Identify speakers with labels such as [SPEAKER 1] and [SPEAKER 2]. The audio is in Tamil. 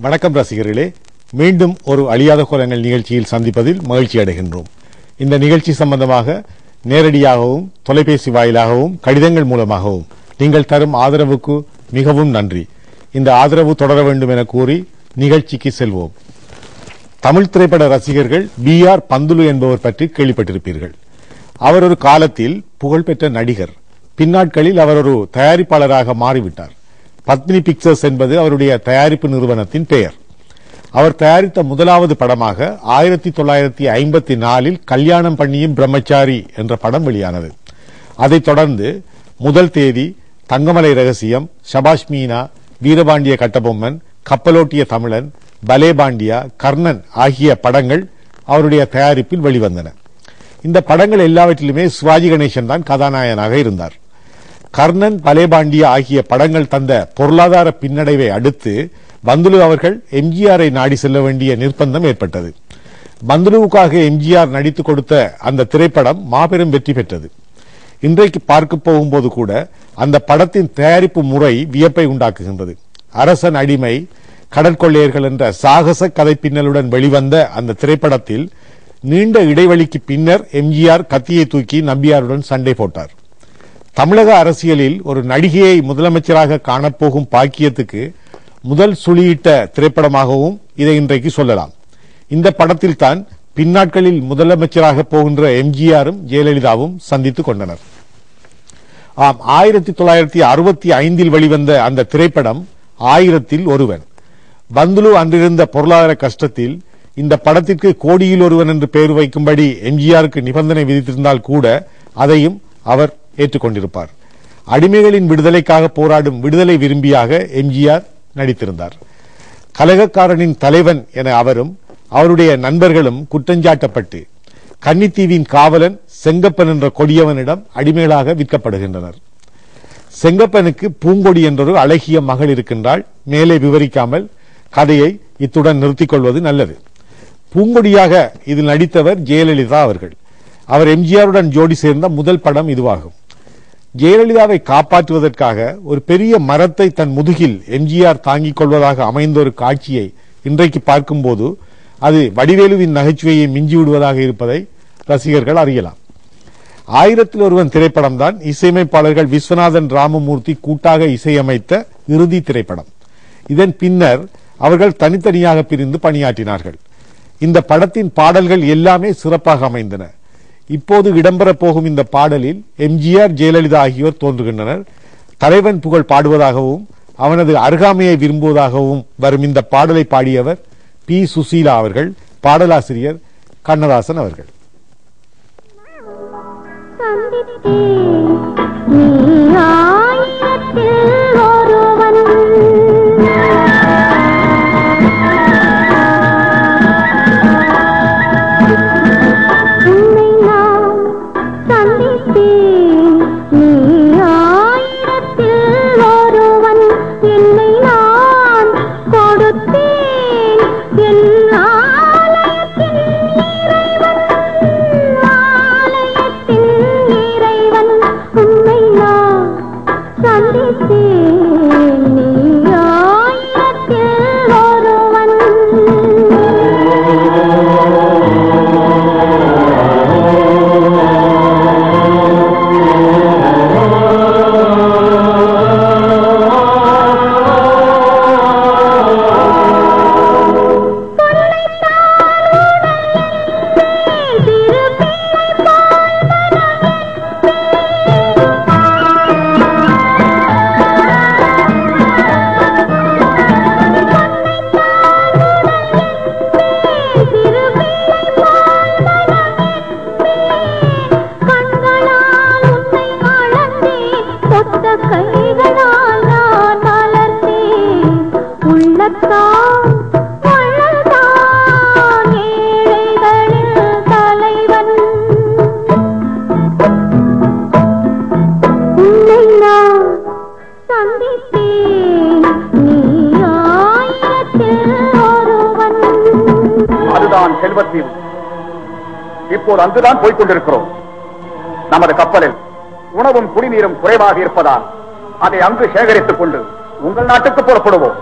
[SPEAKER 1] வணக்கம் ரசிகர்களே, மீண்டும் ஒரு அழியாத கோலங்கள் நிகழ்ச்சியில் சந்திப்பதில் மகிழ்ச்சி அடைகின்றோம். இந்த நிகழ்ச்சி சம்பந்தமாக நேரடியாகவும் தொலைபேசி வாயிலாகவும் கடிதங்கள் மூலமாகவும் நீங்கள் தரும் ஆதரவுக்கு மிகவும் நன்றி. இந்த ஆதரவு தொடர வேண்டும் என கூறி நிகழ்ச்சிக்கு செல்வோம். தமிழ் திரைப்பட ரசிகர்கள் B.R. பந்துலு என்பவர் பற்றி கேள்விப்பட்டிருப்பீர்கள். அவர் ஒரு காலத்தில் புகழ்பெற்ற நடிகர். பின்னாட்களில் அவர் ஒரு தயாரிப்பாளராக மாறிவிட்டார். பத்மினி பிக்சர்ஸ் என்பது அவருடைய தயாரிப்பு நிறுவனத்தின் பெயர். அவர் தயாரித்த முதலாவது படமாக 1954 கல்யாணம் பண்ணியும் பிரம்மச்சாரி என்ற படம் வெளியானது. அதைத் தொடர்ந்து முதல் தேதி, தங்கமலை ரகசியம், சபாஷ் மீனா, வீரபாண்டிய கட்டபொம்மன், கப்பலோட்டிய தமிழன், பலே பாண்டியா, கர்ணன் ஆகிய படங்கள் அவருடைய தயாரிப்பில் வெளிவந்தன. இந்த படங்கள் எல்லாவற்றிலுமே சிவாஜி கணேசன் தான் கதாநாயகனாக இருந்தார். கர்ணன், பலே பாண்டியா ஆகிய படங்கள் தந்த பொருளாதார பின்னடைவை அடுத்து பந்துலு அவர்கள் எம்ஜிஆரை நாடி செல்ல வேண்டிய நிர்பந்தம் ஏற்பட்டது. பந்துலுவுக்காக எம்ஜிஆர் நடித்துக் கொடுத்த அந்த திரைப்படம் மாபெரும் வெற்றி பெற்றது. இன்றைக்கு பார்க்க போகும்போது கூட அந்த படத்தின் தயாரிப்பு முறை வியப்பை உண்டாக்குகின்றது. அரசன் அடிமை, கடற்கொள்ளையர்கள் என்ற சாகச கதை பின்னலுடன் வெளிவந்த அந்த திரைப்படத்தில் நீண்ட இடைவெளிக்கு பின்னர் எம்ஜிஆர் கத்தியை தூக்கி நம்பியாருடன் சண்டை போட்டார். தமிழக அரசியலில் ஒரு நடிகையை முதலமைச்சராக காணப்போகும் பாக்கியத்துக்கு முதல் சுழியிட்ட திரைப்படமாகவும் இதை இன்றைக்கு சொல்லலாம். இந்த படத்தில் தான் பின்னாட்களில் முதலமைச்சராக போகின்ற எம்ஜிஆரும் ஜெயலலிதாவும் சந்தித்துக் கொண்டனர். 1965 வெளிவந்த அந்த திரைப்படம் 1000ல் ஒருவன். பந்துலு அன்றிருந்த பொருளாதார கஷ்டத்தில் இந்த படத்திற்கு கோடியில் ஒருவன் என்று பெயர் வைக்கும்படி எம்ஜிஆருக்கு நிபந்தனை விதித்திருந்தால் கூட அதையும் அவர் ஏற்றுக்கொண்டிருப்பார். அடிமைகளின் விடுதலைக்காக போராடும் விடுதலை விரும்பியாக எம்ஜிஆர் நடித்திருந்தார். கலகக்காரனின் தலைவன் என அவரும் அவருடைய நண்பர்களும் குற்றஞ்சாட்டப்பட்டு கன்னித்தீவின் காவலன் செங்கப்பன் என்ற கொடியவனிடம் அடிமைகளாக விற்கப்படுகின்றனர். செங்கப்பனுக்கு பூங்கொடி என்றொரு அழகிய மகள் இருக்கின்றாள். மேலே விவரிக்காமல் கதையை இத்துடன் நிறுத்திக் கொள்வது நல்லது. பூங்கொடியாக இதில் நடித்தவர் ஜெயலலிதா அவர்கள். அவர் எம்ஜிஆருடன் ஜோடி சேர்ந்த முதல் படம் இதுவாகும். ஜெயலலிதாவை காப்பாற்றுவதற்காக ஒரு பெரிய மரத்தை தன் முதுகில் எம்ஜிஆர் தாங்கிக் கொள்வதாக அமைந்த ஒரு காட்சியை இன்றைக்கு பார்க்கும்போது அது வடிவேலுவின் நகைச்சுவையை மிஞ்சிவிடுவதாக இருப்பதை ரசிகர்கள் அறியலாம். 1000ல் ஒருவன் திரைப்படம் தான் இசையமைப்பாளர்கள் விஸ்வநாதன், ராமமூர்த்தி கூட்டாக இசையமைத்த இறுதி திரைப்படம். இதன் பின்னர் அவர்கள் தனித்தனியாக பிரிந்து பணியாற்றினார்கள். இந்த படத்தின் பாடல்கள் எல்லாமே சிறப்பாக அமைந்தன. இப்போது இடம்பெறப் போகும் இந்த பாடலில் எம்ஜிஆர், ஜெயலலிதா ஆகியோர் தோன்றுகின்றனர். தலைவன் புகழ் பாடுவதாகவும் அவனது அருகாமையை விரும்புவதாகவும் வரும் இந்த பாடலை பாடியவர் பி. சுசீலா அவர்கள், பாடலாசிரியர் கண்ணதாசன் அவர்கள்.
[SPEAKER 2] இப்போது அங்குதான் போய்கொண்டிருக்கிறோம். நமது கப்பலில் உணவும் குடிநீரும் குறைவாக இருப்பதால் அதை அங்கு சேகரித்துக் கொண்டு உங்கள் நாட்டுக்கு புறப்படுவோம்.